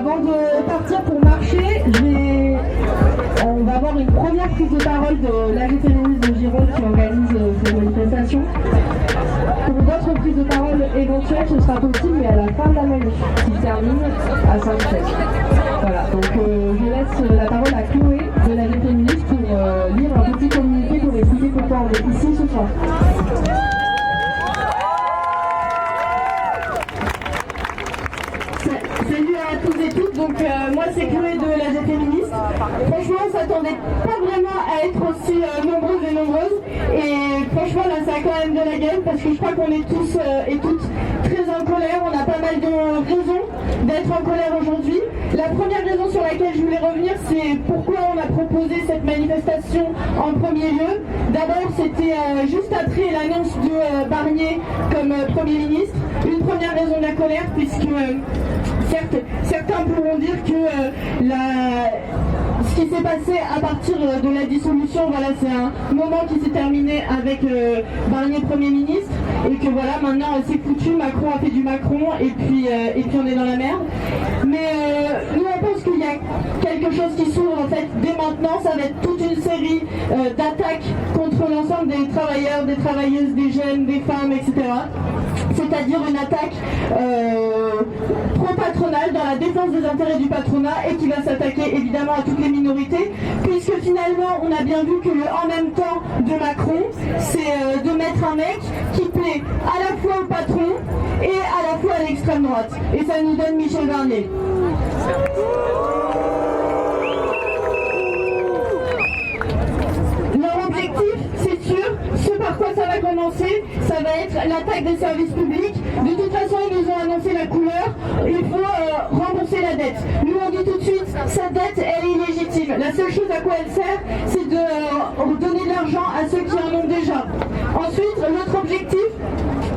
avant de partir pour marcher, on va avoir une première prise de parole de l'AG féministe de Gironde qui organise cette manifestation. Pour d'autres prises de parole éventuelles, ce sera possible, mais à la fin de la manif, qui termine à Saint-Michel. Voilà, donc je laisse la parole à Chloé de l'AG féministe pour lire un petit communiqué pour expliquer pourquoi on est ici ce soir. Salut à tous et toutes, donc moi c'est Chloé de l'AG féministe. Franchement on s'attendait pas vraiment à être aussi nombreuses et nombreuses, et franchement là ça a quand même de la gueule parce que je crois qu'on est tous et toutes très en colère. On a pas mal de raisons d'être en colère aujourd'hui. La première raison sur laquelle je voulais revenir, c'est pourquoi on a proposé cette manifestation en premier lieu. D'abord c'était juste après l'annonce de Barnier comme Premier ministre. Une première raison de la colère, puisque certes, certains pourront dire que ce qui s'est passé à partir de la dissolution, voilà, c'est un moment qui s'est terminé avec Barnier Premier ministre, et que voilà, maintenant c'est foutu, Macron a fait du Macron, et puis on est dans la merde. Mais nous on pense qu'il y a quelque chose qui s'ouvre en fait dès maintenant. Ça va être toute une série d'attaques contre l'ensemble des travailleurs, des travailleuses, des jeunes, des femmes, etc. C'est-à-dire une attaque pro-patronale dans la défense des intérêts du patronat, et qui va s'attaquer évidemment à toutes les minorités, puisque finalement on a bien vu que le en même temps de Macron, c'est de mettre un mec qui plaît à la fois au patron et à la fois à l'extrême droite. Et ça nous donne Michel Barnier. Leur objectif, c'est sûr, ce par quoi ça va commencer, ça va être l'attaque des services publics. De toute façon, ils nous ont annoncé la couleur, il faut rembourser la dette. Nous on dit tout de suite, cette dette, elle est illégitime. La seule chose à quoi elle sert, c'est de donner de l'argent à ceux qui en ont déjà. Ensuite, l'autre objectif,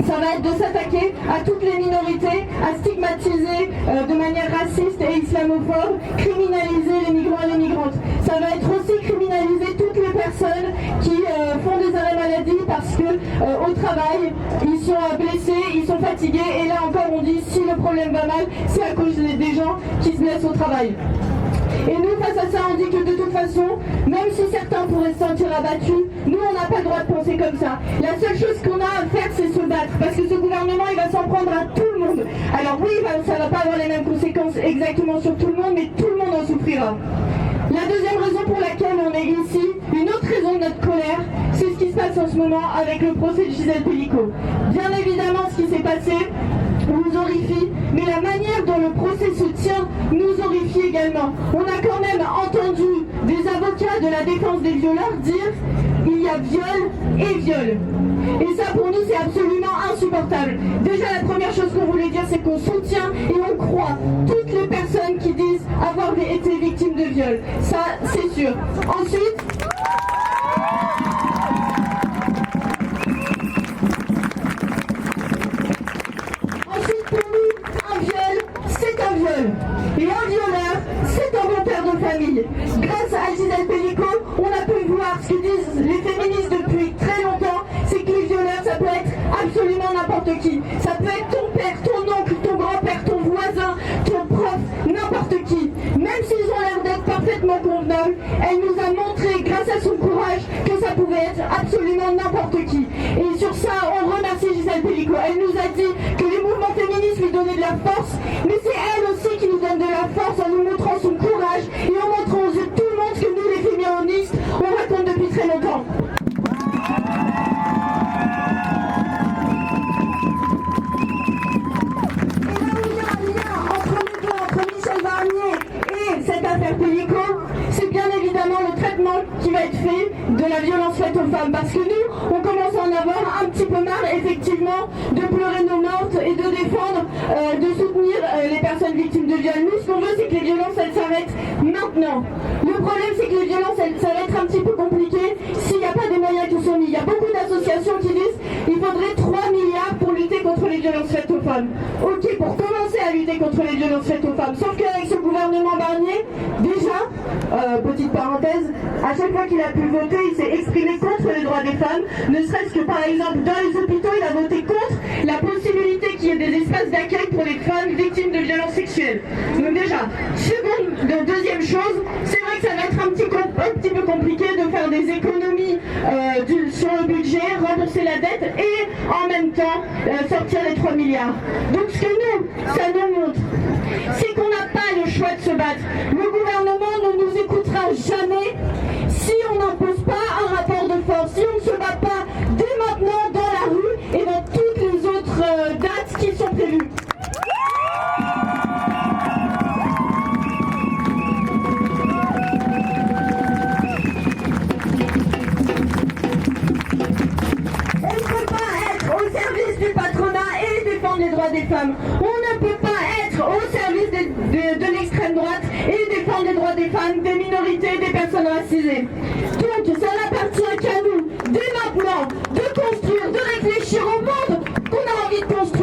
ça va être de s'attaquer à toutes les minorités, à stigmatiser de manière raciste et islamophobe, criminaliser les migrants et les migrantes. Ça va être aussi criminaliser toutes les personnes qui font des arrêts maladie parce que au travail, ils sont blessés, ils sont fatigués, et là encore on dit si le problème va mal, c'est à cause des gens qui se blessent au travail. Et nous, face à ça, on dit que de toute façon, même si certains pourraient se sentir abattus, nous, on n'a pas le droit de penser comme ça. La seule chose qu'on a à faire, c'est se battre, parce que ce gouvernement, il va s'en prendre à tout le monde. Alors oui, ça va pas avoir les mêmes conséquences exactement sur tout le monde, mais tout le monde en souffrira. La deuxième raison pour laquelle on est ici, une autre raison de notre colère, c'est ce qui se passe en ce moment avec le procès de Gisèle Pelicot. Bien évidemment, ce qui s'est passé nous horrifie, mais la manière dont le procès se tient nous horrifie également. On a quand même entendu des avocats de la défense des violeurs dire il y a viol et viol. Et ça pour nous c'est absolument insupportable. Déjà la première chose qu'on voulait dire, c'est qu'on soutient et on croit toutes les personnes qui disent avoir été victimes de viol. Ça c'est sûr. Ensuite pour nous, un viol, c'est un viol. Et un violeur, c'est un bon père de famille. Grâce à Gisèle Pelicot, on a pu voir ce que disent les féministes depuis très longtemps, c'est que les violeurs, ça peut être absolument n'importe qui. Ça peut être ton père, ton oncle, ton grand-père, ton voisin, ton prof, n'importe qui. Même s'ils ont l'air d'être parfaitement convenables, elle nous a montré, grâce à son courage, que ça pouvait être absolument n'importe qui. Et sur ça, on remercie Gisèle Pelicot. Elle nous a dit que les mouvements féministes lui donnaient de la force, mais c'est elle aussi qui nous donne de la force en nous montrant son courage et en montrant aux yeux de tout le monde ce que nous, les féministes, on raconte depuis très longtemps. Et là où il y a un lien entre les deux, entre Michel Barnier et cette affaire Pelicot, c'est bien évidemment le traitement qui va être fait de la violence faite aux femmes. Parce que nous, on commence à en avoir un petit peu marre, effectivement, de pleurer nos mortes et de défendre, de soutenir les personnes victimes de viol. Nous, ce qu'on veut, c'est que les violences, elles s'arrêtent maintenant. Le problème, c'est que les violences, ça va être un petit peu compliqué s'il n'y a pas des moyens qui sont mis. Il y a beaucoup d'associations qui disent qu'il faudrait 3 milliards pour lutter contre les violences faites aux femmes. Ok, pour commencer à lutter contre les violences faites aux femmes. Sauf qu'avec ce gouvernement Barnier, déjà, petite parenthèse, à chaque fois qu'il a pu voter, il s'est exprimé contre les droits des femmes, ne serait-ce que par exemple dans les hôpitaux, il a voté contre la possibilité qu'il y ait des espaces d'accueil pour les femmes victimes de violences sexuelles. Donc déjà, deuxième chose, c'est vrai que ça va être un petit peu compliqué de faire des économies sur le budget, rembourser la dette et en même temps sortir les 3 milliards. Donc ce que ça nous montre, c'est qu'on n'a pas le choix de se battre. Le gouvernement ne nous écoutera jamais si on n'impose pas un rapport de force, si on ne se bat pas dès maintenant dans la rue et dans toutes les autres dates qui sont prévues. On ne peut pas être au service du patronat et défendre les droits des femmes. On ne peut pas être au service de l'extrême droite et défendre les droits des femmes, des minorités, des personnes racisées. Donc ça n'appartient qu'à nous, dès maintenant, de construire, de réfléchir au monde qu'on a envie de construire.